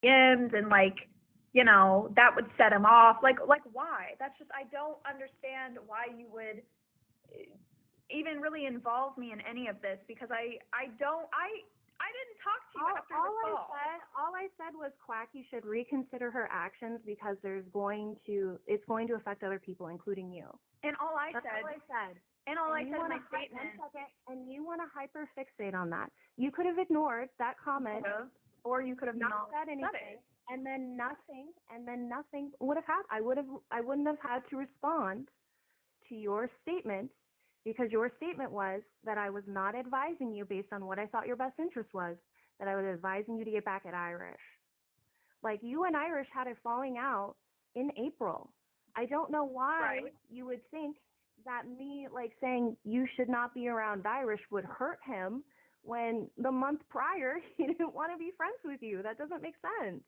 Skims and like, you know, that would set him off. Like why? That's just I don't understand why you would even really involve me in any of this because I don't I didn't talk to you after the call. All I said was Quacky should reconsider her actions because it's going to affect other people, including you. And all I That's said. all I said. And all I said in my statement. And you want to hyperfixate on that. You could have ignored that comment, or you could have not said anything, and then nothing would have happened. I wouldn't have had to respond to your statement because your statement was that I was not advising you based on what I thought your best interest was, that I was advising you to get back at Irish. Like, you and Irish had a falling out in April. I don't know why you would think that me, like, saying you should not be around Irish would hurt him when the month prior he didn't want to be friends with you. That doesn't make sense.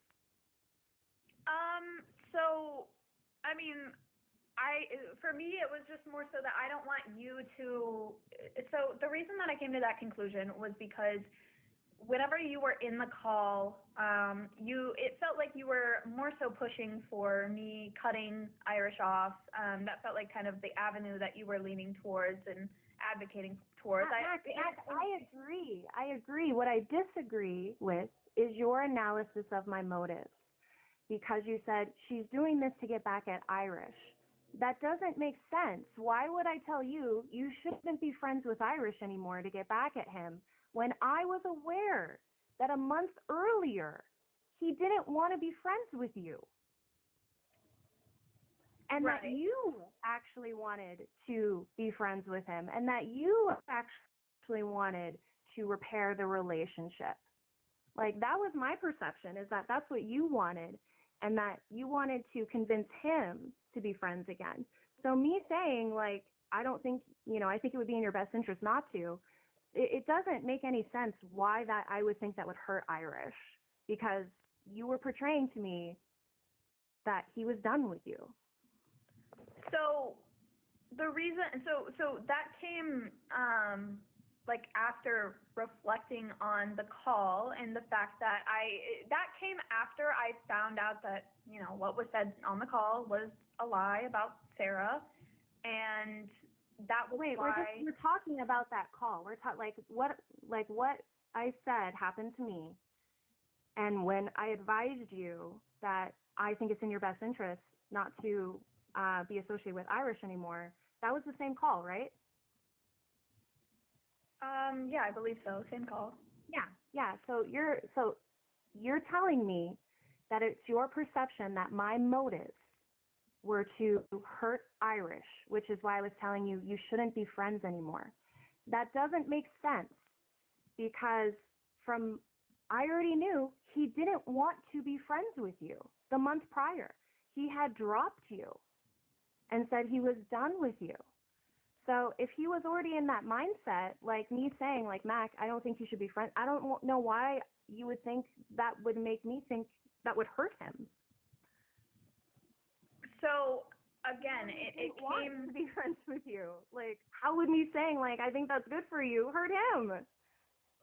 So, I mean, for me, it was just more so that I don't want you to, so the reason that I came to that conclusion was because whenever you were in the call, it felt like you were more so pushing for me cutting Irish off. That felt like kind of the avenue that you were leaning towards and advocating towards. I agree. What I disagree with is your analysis of my motives. Because you said she's doing this to get back at Irish. That doesn't make sense. Why would I tell you you shouldn't be friends with Irish anymore to get back at him when I was aware that a month earlier he didn't want to be friends with you? And that you actually wanted to be friends with him and that you actually wanted to repair the relationship. Like, that was my perception, is that that's what you wanted. And that you wanted to convince him to be friends again. So me saying, like, I don't think, I think it would be in your best interest not to, it doesn't make any sense why that I would think that would hurt Irish. Because you were portraying to me that he was done with you. So the reason, so that came, like after reflecting on the call and the fact that that came after I found out that, what was said on the call was a lie about Sarah, and that was why. We're talking about that call. We're what I said happened to me, and when I advised you that I think it's in your best interest not to be associated with Irish anymore, that was the same call, right? Yeah, I believe so. Same call. Yeah. So you're telling me that it's your perception that my motives were to hurt Irish, which is why I was telling you you shouldn't be friends anymore. That doesn't make sense because I already knew he didn't want to be friends with you the month prior. He had dropped you and said he was done with you. So if he was already in that mindset, like me saying, like, Makk, I don't think you should be friends, I don't know why you would think that would make me think that would hurt him. So, again, it came to be friends with you. Like, how would me saying, like, I think that's good for you hurt him?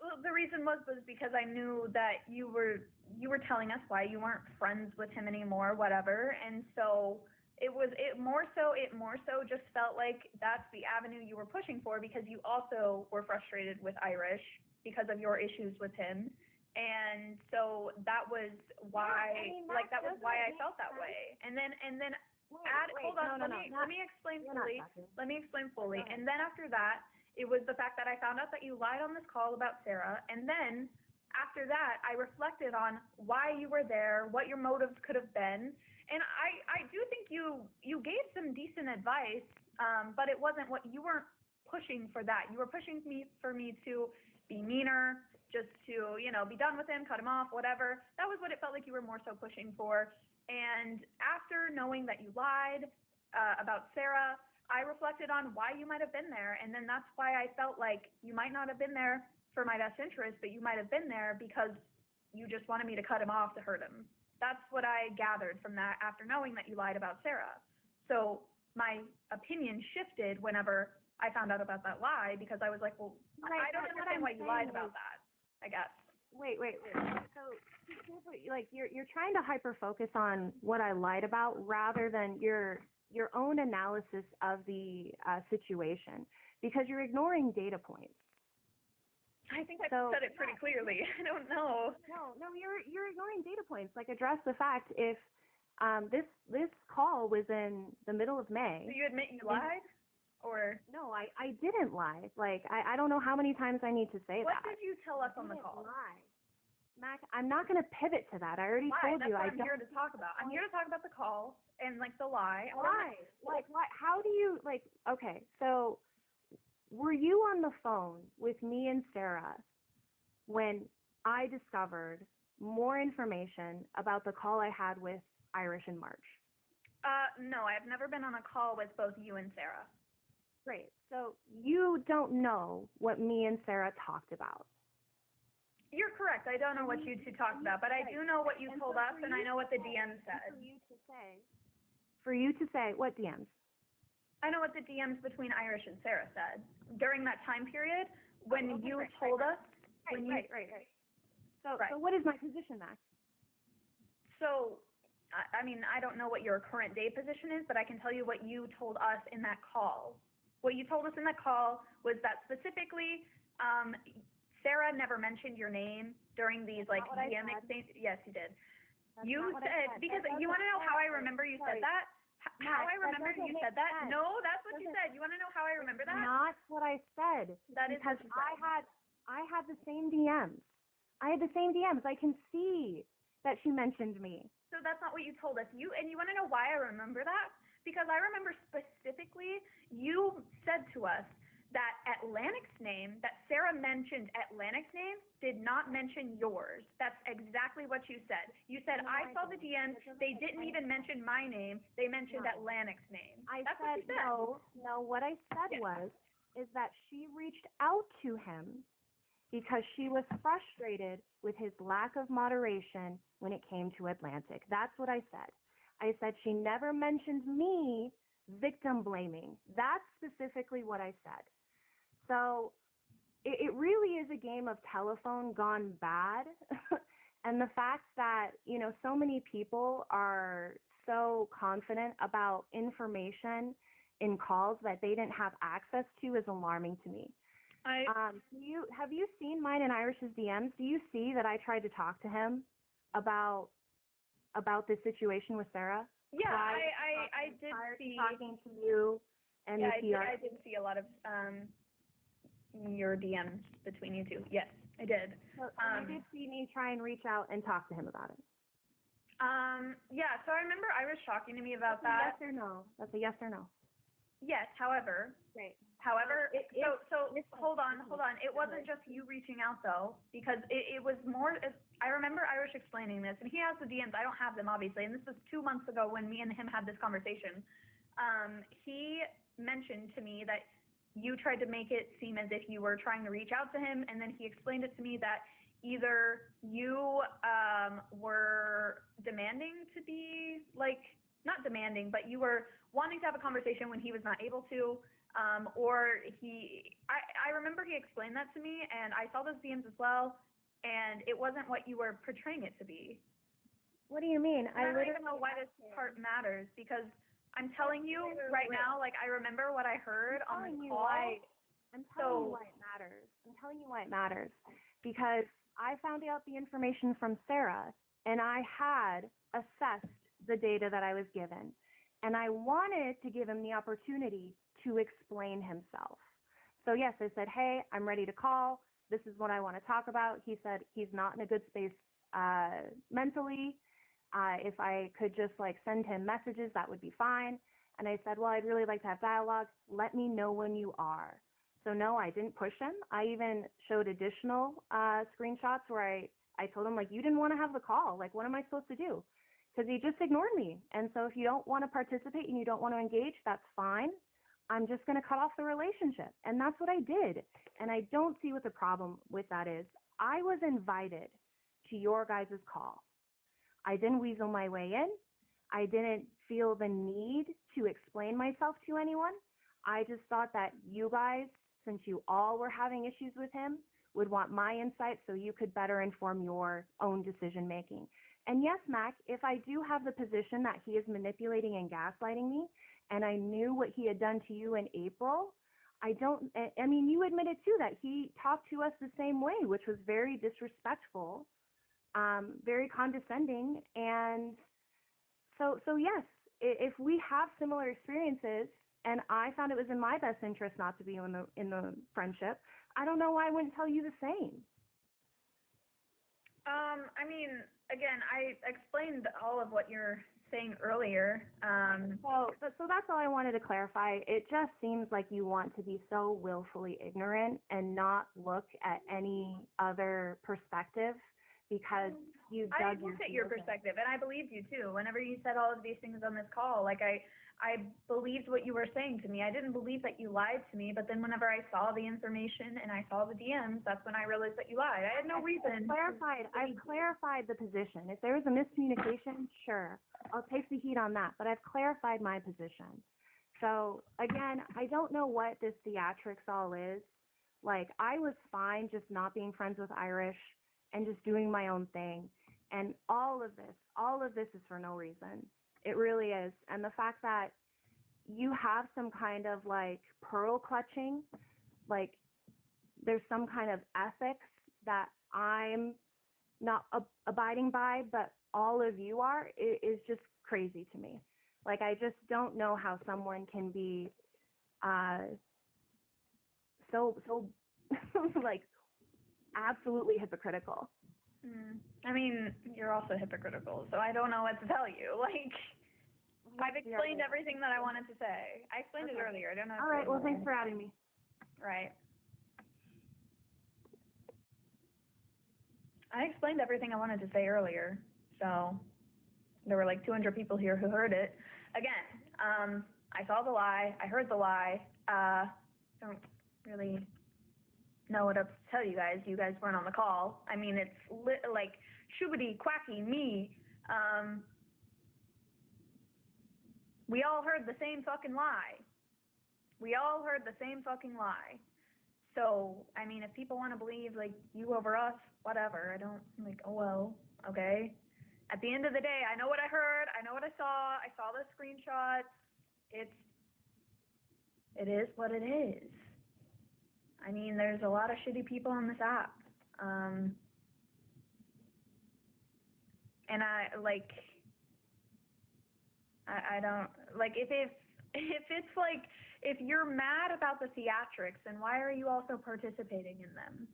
Well, the reason was because I knew that you were telling us why you weren't friends with him anymore, whatever, and so it more so just felt like that's the avenue you were pushing for because you also were frustrated with Irish because of your issues with him. And so that was why I felt that way. And then hold on, let me explain fully. Let me explain fully. And then after that, it was the fact that I found out that you lied on this call about Sarah, and then after that, I reflected on why you were there, what your motives could have been. And I do think you gave some decent advice, but it wasn't what you weren't pushing for that. You were pushing for me to be meaner, just to, be done with him, cut him off, whatever. That was what it felt like you were more so pushing for. And after knowing that you lied about Sarah, I reflected on why you might have been there. And then that's why I felt like you might not have been there for my best interest, but you might have been there because you just wanted me to cut him off to hurt him. That's what I gathered from that after knowing that you lied about Sarah. So my opinion shifted whenever I found out about that lie because I was like, well, I don't understand why you lied about that, I guess. wait. So, like, you're trying to hyper focus on what I lied about rather than your own analysis of the situation, because you're ignoring data points. I think I So said it pretty clearly. I don't know. no, you're ignoring data points. Like, address the fact if this call was in the middle of May. So you admit you lied? Or No, I didn't lie. Like, I don't know how many times I need to say what that. did you tell us on the I didn't call? lie. Mac, I'm not going to pivot to that. I already Why? told That's you. what I I'm don't. here to talk about. I'm here to talk about the call and like the lie. Why? Like, why? How do you, like? Okay, so were you on the phone with me and Sarah when I discovered more information about the call I had with Irish in March? No, I've never been on a call with both you and Sarah. Great. So you don't know what me and Sarah talked about. You're correct. I don't know what you two talked about, but I do know what you told us, and I know what the DM said. For you to say, what DMs? I know what the DMs between Irish and Sarah said during that time period when you told us. Right. So what is my position, Max? So, I mean, I don't know what your current day position is, but I can tell you what you told us in that call. What you told us in that call was that specifically, Sarah never mentioned your name during these like DM exchanges. Yes, you did. You said, because you want to know how I remember you said that? How I remember you said that? No, that's what you said. You want to know how I remember that? Not what I said. That is because what you said. I had the same DMs. I had the same DMs. I can see that she mentioned me. So that's not what you told us. You want to know why I remember that? Because I remember specifically you said to us that Atlantic's name, that Sarah mentioned Atlantic's name, did not mention yours. That's exactly what you said. You said, I saw the DMs, they didn't even mention my name, they mentioned Atlantic's name. That's what you said. No, what I said is that she reached out to him because she was frustrated with his lack of moderation when it came to Atlantic. That's what I said. I said she never mentioned me victim blaming. That's specifically what I said. So it really is a game of telephone gone bad. And the fact that, so many people are so confident about information in calls that they didn't have access to is alarming to me. Have you seen mine and Irish's DMs? Do you see that I tried to talk to him about this situation with Sarah? Yeah, I did see talking to you and yeah, the PR. I did see a lot of your DMs between you two. Yes, I did. So you did see me try and reach out and talk to him about it. Yeah, so I remember Irish talking to me about that. Yes or no? That's a yes or no. Yes, however. Great. However, so hold on. It wasn't just you reaching out though, because it was more. I remember Irish explaining this, and he has the DMs. I don't have them obviously, and this was 2 months ago when me and him had this conversation. He mentioned to me that you tried to make it seem as if you were trying to reach out to him, and then he explained it to me that either you were demanding to be like, not demanding, but you were wanting to have a conversation when he was not able to, or I remember he explained that to me, and I saw those DMs as well, and it wasn't what you were portraying it to be. What do you mean? I don't even know why this part matters, because I'm telling you right now, like, I remember what I heard on the call. I'm telling you why it matters. I'm telling you why it matters. Because I found out the information from Sarah, and I had assessed the data that I was given. And I wanted to give him the opportunity to explain himself. So yes, I said, hey, I'm ready to call. This is what I want to talk about. He said he's not in a good space mentally. If I could just send him messages, that would be fine. And I said, well, I'd really like to have dialogue. Let me know when you are. So no, I didn't push him. I even showed additional screenshots where I told him, you didn't want to have the call. What am I supposed to do? Because he just ignored me. And so if you don't want to participate and you don't want to engage, that's fine. I'm just going to cut off the relationship. And that's what I did. And I don't see what the problem with that is. I was invited to your guys' call. I didn't weasel my way in. I didn't feel the need to explain myself to anyone. I just thought that you guys, since you all were having issues with him, would want my insight so you could better inform your own decision making. And yes, Makk, if I do have the position that he is manipulating and gaslighting me, and I knew what he had done to you in April, I mean, you admitted too that he talked to us the same way, which was very disrespectful, very condescending. And so yes, if we have similar experiences, and I found it was in my best interest not to be in the friendship, I don't know why I wouldn't tell you the same. I mean, again, I explained all of what you're saying earlier. So that's all I wanted to clarify. It just seems like you want to be so willfully ignorant and not look at any other perspective because you I dug looked at your your perspective, and I believed you too. Whenever you said all of these things on this call, like I believed what you were saying to me. I didn't believe that you lied to me, but then whenever I saw the information and I saw the DMs, that's when I realized that you lied. I had no reason. I've clarified the position. If there was a miscommunication, sure, I'll take the heat on that, but I've clarified my position. So again, I don't know what this theatrics all is. Like, I was fine just not being friends with Irish and just doing my own thing. And all of this is for no reason. It really is. And the fact that you have some kind of like pearl clutching, like there's some kind of ethics that I'm not abiding by, but all of you are, is just crazy to me. Like, I just don't know how someone can be so like absolutely hypocritical. I mean, you're also hypocritical, so I don't know what to tell you. Like, I've explained everything that I wanted to say. I explained it earlier. I don't know. All right. Well, thanks for adding me. Right. I explained everything I wanted to say earlier, so there were like 200 people here who heard it. Again, I saw the lie. I heard the lie. Don't really know what else to tell you guys. You guys weren't on the call. I mean, it's like shubity quacky me. We all heard the same fucking lie. We all heard the same fucking lie. So, I mean, if people want to believe, like, you over us, whatever. I don't, like, oh, well, okay. At the end of the day, I know what I heard. I know what I saw. I saw the screenshots. It is what it is. I mean, there's a lot of shitty people on this app. And I don't, like, if it's like, if you're mad about the theatrics, then why are you also participating in them?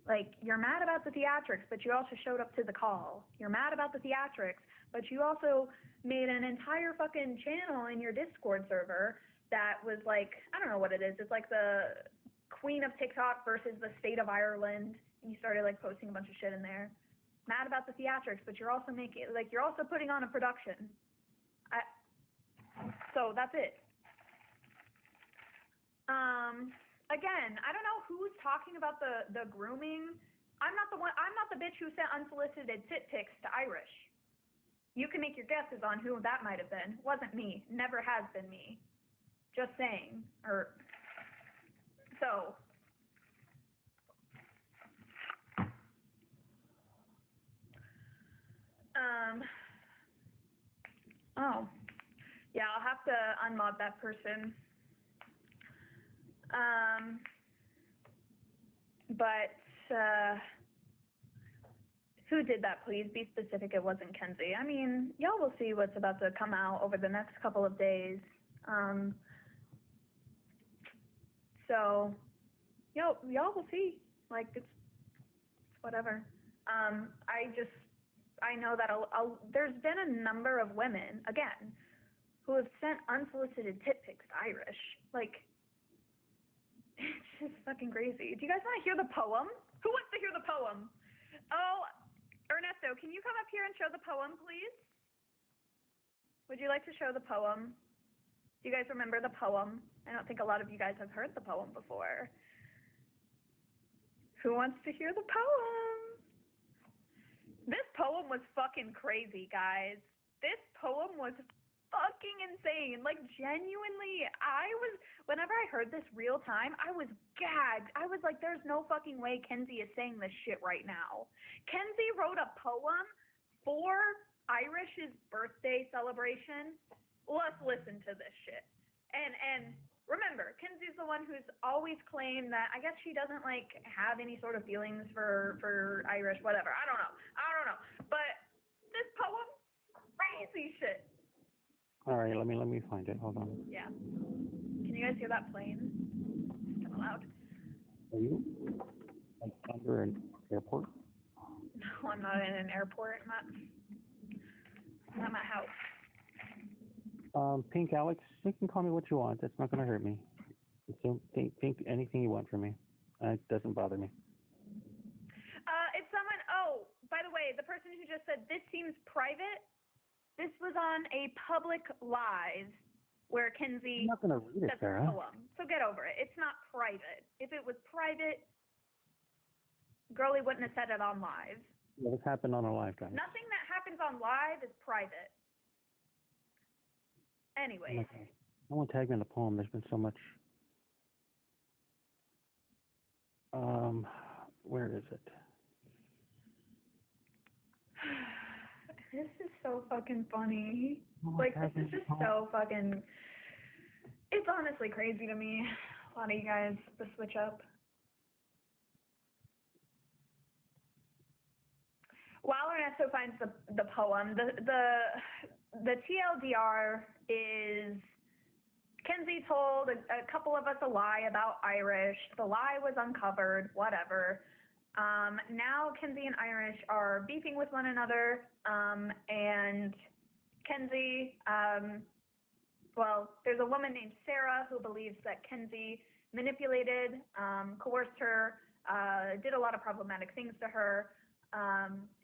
Like, you're mad about the theatrics, but you also showed up to the call. You're mad about the theatrics, but you also made an entire fucking channel in your Discord server that was like, I don't know what it is. It's like the Queen of TikTok versus the State of Ireland. And you started like posting a bunch of shit in there. Mad about the theatrics, but you're also making, like, you're also putting on a production. So that's it. Again, I don't know who's talking about the grooming. I'm not the bitch who sent unsolicited tit pics to Irish. You can make your guesses on who that might have been. It wasn't me. Never has been me. Just saying. Oh. Yeah, I'll have to unmod that person. But who did that, please? Be specific, it wasn't Kenzie. I mean, y'all will see what's about to come out over the next couple of days. So, y'all will see. Like, it's whatever. I know that there's been a number of women, again, who have sent unsolicited tit pics to Irish. Like, it's just fucking crazy. Do you guys want to hear the poem? Who wants to hear the poem? Oh, Ernesto, can you come up here and show the poem, please? Would you like to show the poem? Do you guys remember the poem? I don't think a lot of you guys have heard the poem before. Who wants to hear the poem? This poem was fucking crazy, guys. This poem was fucking insane. Like, genuinely, whenever I heard this real time, I was gagged. I was like, there's no fucking way Kenzie is saying this shit right now. Kenzie wrote a poem for Irish's birthday celebration. Let's listen to this shit. And remember, Kenzie's the one who's always claimed that, I guess she doesn't, like, have any sort of feelings for Irish, whatever. I don't know. But this poem, crazy shit. All right, let me find it. Hold on. Yeah. Can you guys hear that plane? It's kind of loud. Are you like under an airport? No, I'm not in an airport. I'm at my house. Pink Alex, you can call me what you want. That's not gonna hurt me. So think anything you want from me. It doesn't bother me. If someone, oh, by the way, the person who just said this seems private, this was on a public live where Kenzie I'm not gonna read it, said Sarah. the poem. So get over it. It's not private. If it was private, Girlie wouldn't have said it on live. Yeah, this happened on a live, guys. Nothing that happens on live is private. Anyways. Okay. No one tagged me in the poem. There's been so much. Where is it? This is so fucking funny. No one Like, tagged this me is in just the poem. so fucking, it's honestly crazy to me. A lot of you guys, the switch up. While Ernesto finds the poem, the TLDR is Kenzie told a couple of us a lie about Irish. The lie was uncovered, whatever. Now Kenzie and Irish are beefing with one another, and Kenzie, well, there's a woman named Sarah who believes that Kenzie manipulated, coerced her, did a lot of problematic things to her,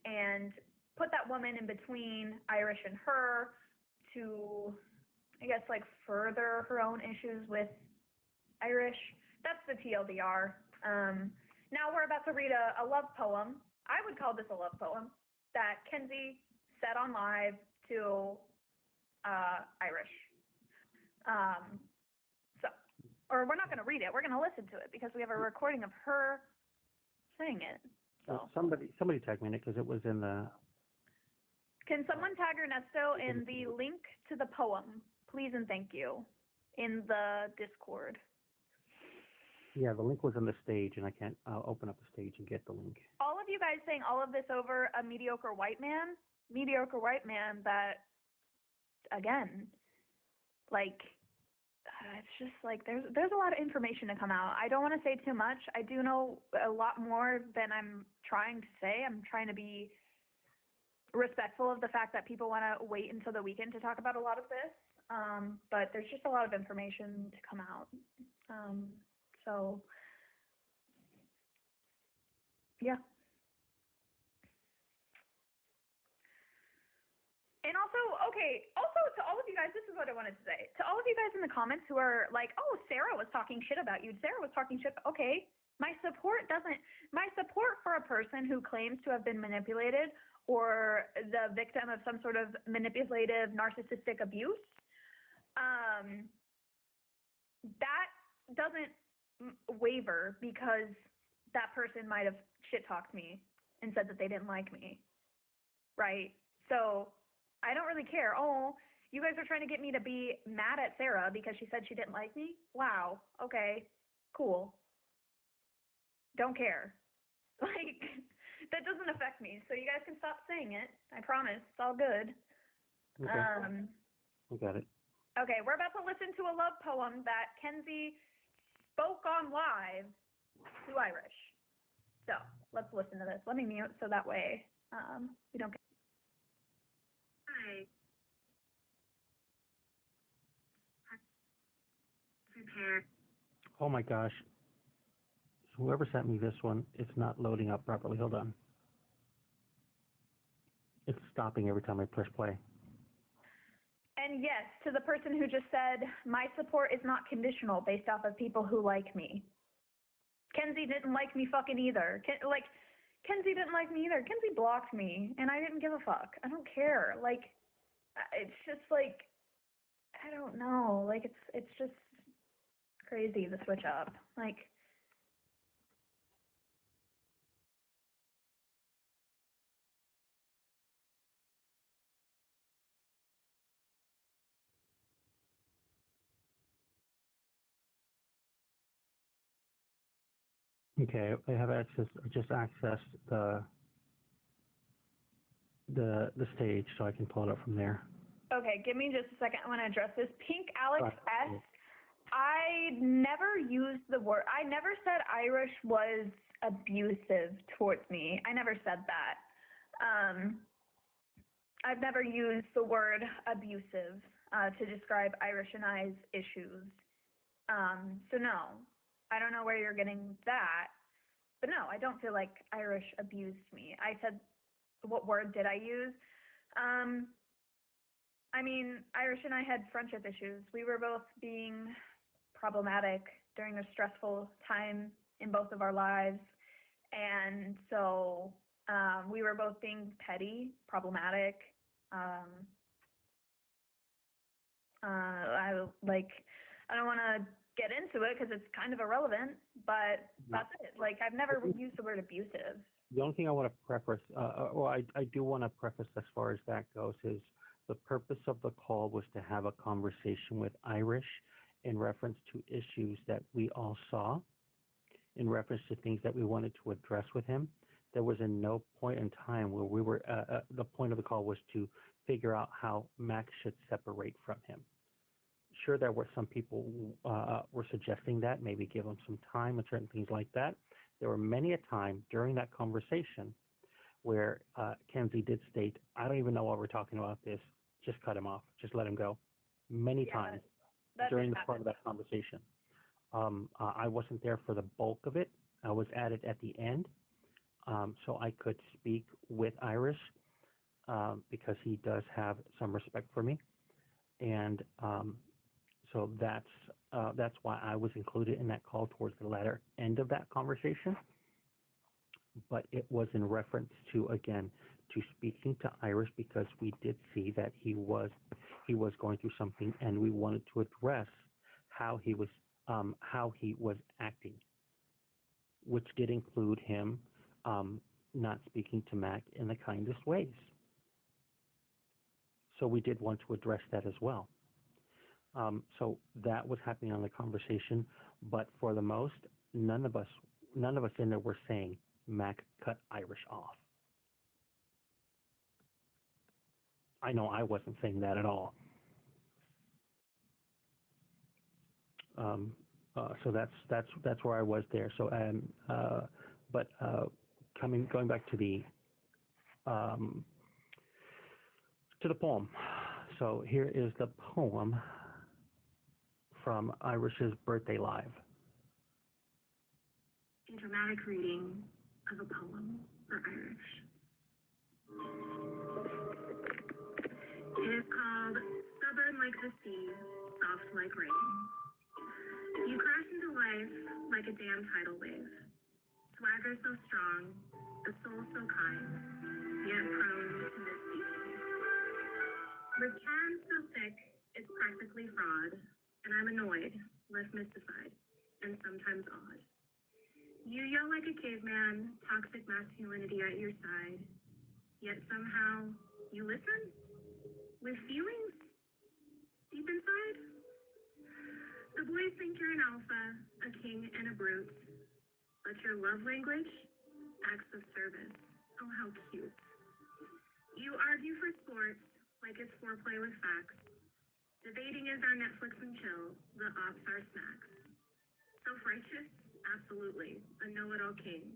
and put that woman in between Irish and her to, I guess, like, further her own issues with Irish. That's the TLDR. Now we're about to read a love poem. I would call this a love poem that Kenzie said on live to Irish. Or we're not going to read it. We're going to listen to it because we have a recording of her saying it. So Somebody tagged me in it because it was in the. Can someone tag Ernesto in the link to the poem, please and thank you, in the Discord? Yeah, the link was on the stage, and I can't open up the stage and get the link. All of you guys saying all of this over a mediocre white man that, again, like, it's just like there's a lot of information to come out. I don't want to say too much. I do know a lot more than I'm trying to say. I'm trying to be respectful of the fact that people want to wait until the weekend to talk about a lot of this. But there's just a lot of information to come out. So, yeah. And also to all of you guys, this is what I wanted to say. To all of you guys in the comments who are like, oh, Sarah was talking shit about you. Sarah was talking shit. Okay, my support for a person who claims to have been manipulated or the victim of some sort of manipulative narcissistic abuse, that doesn't waver because that person might have shit-talked me and said that they didn't like me, right? So I don't really care. Oh, you guys are trying to get me to be mad at Sarah because she said she didn't like me? Wow, okay, cool. Don't care. Like, that doesn't affect me, so you guys can stop saying it. I promise, it's all good. Okay. We got it. Okay, we're about to listen to a love poem that Kenzie spoke on live to Irish. So let's listen to this. Let me mute so that way we don't get. Hi. Prepare. Oh my gosh. Whoever sent me this one, it's not loading up properly. Hold on. It's stopping every time I push play. And yes, to the person who just said, my support is not conditional based off of people who like me. Kenzie didn't like me fucking either. Kenzie didn't like me either. Kenzie blocked me, and I didn't give a fuck. I don't care. Like, it's just like, I don't know. Like it's just crazy the switch up. Like Okay, I have access. I just accessed the stage, so I can pull it up from there. okay, give me just a second. I want to address this. Pink Alex Right. S. I never used the word. I never said Irish was abusive towards me. I never said that. I've never used the word abusive to describe Irish and I's issues. So no, I don't know where you're getting that. But no, I don't feel like Irish abused me. I said, what word did I use? Um, I mean, Irish and I had friendship issues. We were both being problematic during a stressful time in both of our lives. And so we were both being petty, problematic. Um, I don't want to get into it because it's kind of irrelevant, but that's it. Like, I've never used the word abusive. The only thing I want to preface, I do want to preface as far as that goes, is the purpose of the call was to have a conversation with Irish in reference to issues that we all saw, in reference to things that we wanted to address with him. There was in no point in time where we were, the point of the call was to figure out how Makk should separate from him. Sure, there were some people were suggesting that, maybe give him some time and certain things like that. There were many a time during that conversation where Kenzie did state, I don't even know why we're talking about this. Just cut him off. Just let him go. Many times during the part of that conversation. I wasn't there for the bulk of it. I was at it at the end. So I could speak with Irish because he does have some respect for me. And so that's why I was included in that call towards the latter end of that conversation. But it was in reference to, again, to speaking to Irish because we did see that he was going through something, and we wanted to address how he was acting, which did include him not speaking to Makk in the kindest ways. So we did want to address that as well. So that was happening on the conversation, but for the most, none of us in there were saying Makk cut Irish off. I know I wasn't saying that at all. So that's where I was there. So but going back to the poem. So here is the poem from Irish's Birthday Live. A dramatic reading of a poem for Irish. It is called Stubborn Like the Sea, Soft Like Rain. You crash into life like a damn tidal wave. Swagger so strong, a soul so kind, yet prone to misspeaking. With charm so thick, it's practically fraud, and I'm annoyed, left mystified, and sometimes awed. You yell like a caveman, toxic masculinity at your side, yet somehow you listen? With feelings? Deep inside? The boys think you're an alpha, a king and a brute, but your love language? Acts of service. Oh, how cute. You argue for sports like it's foreplay with facts. Debating is our Netflix and chill, the ops are snacks. Self-righteous? Absolutely, a know-it-all king.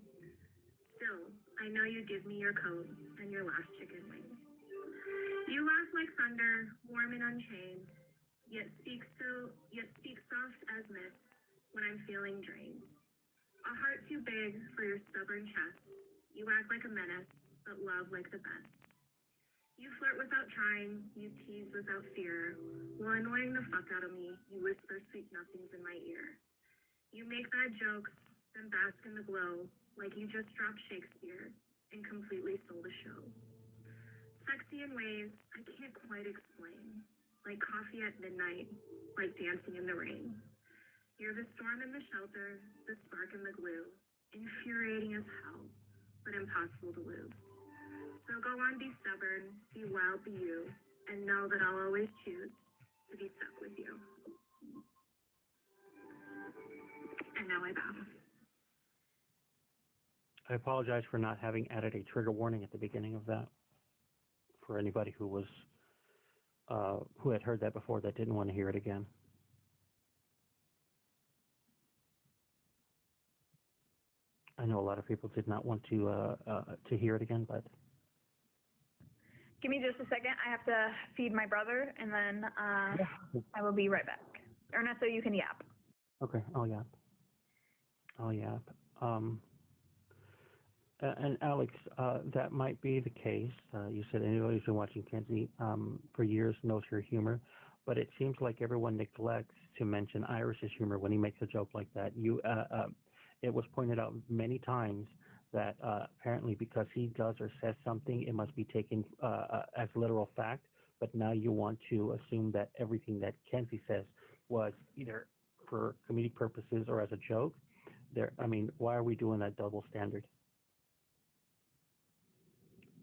Still, I know you give me your coat and your last chicken wing. You laugh like thunder, warm and unchained, yet speak soft as mist when I'm feeling drained. A heart too big for your stubborn chest. You act like a menace, but love like the best. You flirt without trying, you tease without fear. While annoying the fuck out of me, you whisper sweet nothings in my ear. You make bad jokes, then bask in the glow, like you just dropped Shakespeare and completely stole the show. Sexy in ways I can't quite explain. like coffee at midnight, like dancing in the rain. You're the storm in the shelter, the spark in the glue, infuriating as hell, but impossible to lose. So go on, be stubborn, be wild, be you, and know that I'll always choose to be stuck with you. And now I bow. I apologize for not having added a trigger warning at the beginning of that for anybody who had heard that before that didn't want to hear it again. I know a lot of people did not want to hear it again, but Give me just a second. I have to feed my brother, and then I will be right back. Ernesto, you can yap. okay. Oh yeah. And Alex, that might be the case. You said anybody who's been watching Kenzie for years knows her humor, but it seems like everyone neglects to mention Irish's humor when he makes a joke like that. It was pointed out many times that apparently because he does or says something, it must be taken as literal fact. But now you want to assume that everything that Kenzie says was either for comedic purposes or as a joke. Why are we doing that double standard?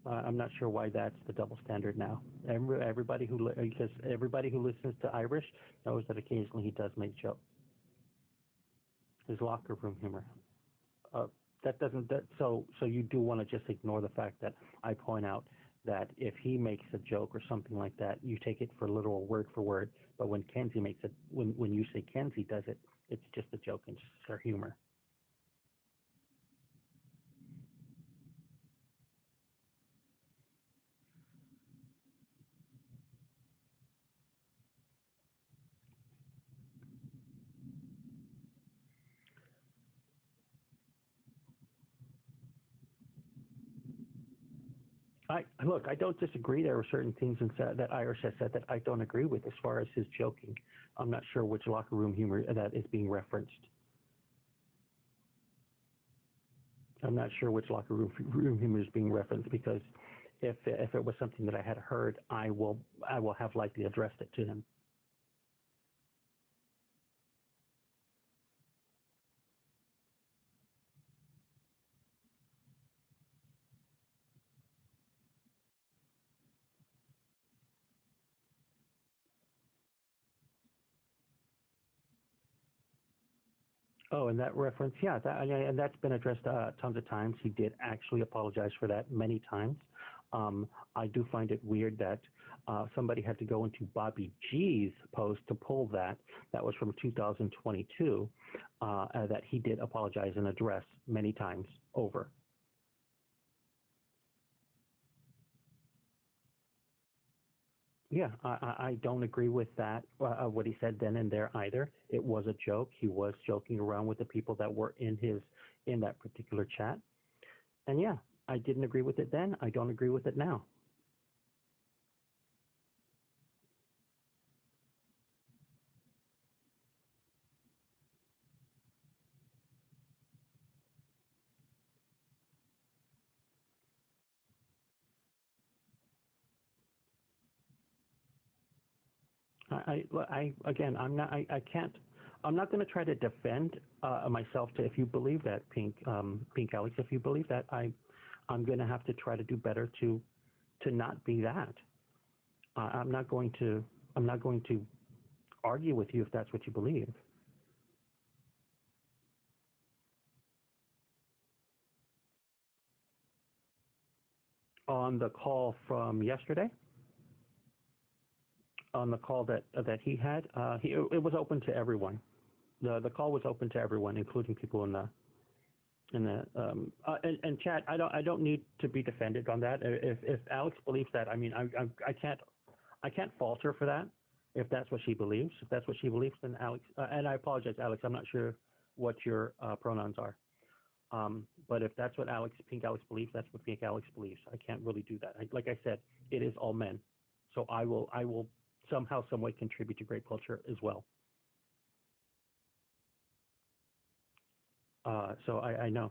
I'm not sure why that's the double standard now. Everybody who listens to Irish knows that occasionally he does make jokes. His locker room humor. So you do want to just ignore the fact that I point out that if he makes a joke or something like that, you take it for literal word for word. But when Kenzie makes it, when you say Kenzie does it, it's just a joke and just her humor. I don't disagree. There are certain things that Irish has said that I don't agree with as far as his joking. I'm not sure which locker room humor that is being referenced. I'm not sure which locker room humor is being referenced because if it was something that I had heard, I will have likely addressed it to him. Oh, and that reference, yeah, and that's been addressed tons of times. He did actually apologize for that many times. I do find it weird that somebody had to go into Bobby G's post to pull that. That was from 2022, that he did apologize and address many times over. Yeah, I don't agree with that, what he said then and there either. It was a joke. He was joking around with the people that were in that particular chat. And yeah, I didn't agree with it then. I don't agree with it now. Again, I can't, I'm not going to try to defend myself if you believe that, Pink Alex, if you believe that, I'm going to have to try to do better to not be that. I'm not going to argue with you if that's what you believe. On the call from yesterday, on the call that he had, it was open to everyone. The call was open to everyone, including people in the and chat. I don't need to be defended on that. If Alex believes that, I can't fault her for that. If that's what she believes, then Alex. And I apologize, Alex. I'm not sure what your pronouns are. But if that's what Pink Alex believes, that's what Pink Alex believes. I can't really do that. Like I said, it is all men. So I will somehow, some way contribute to great culture as well. So I know.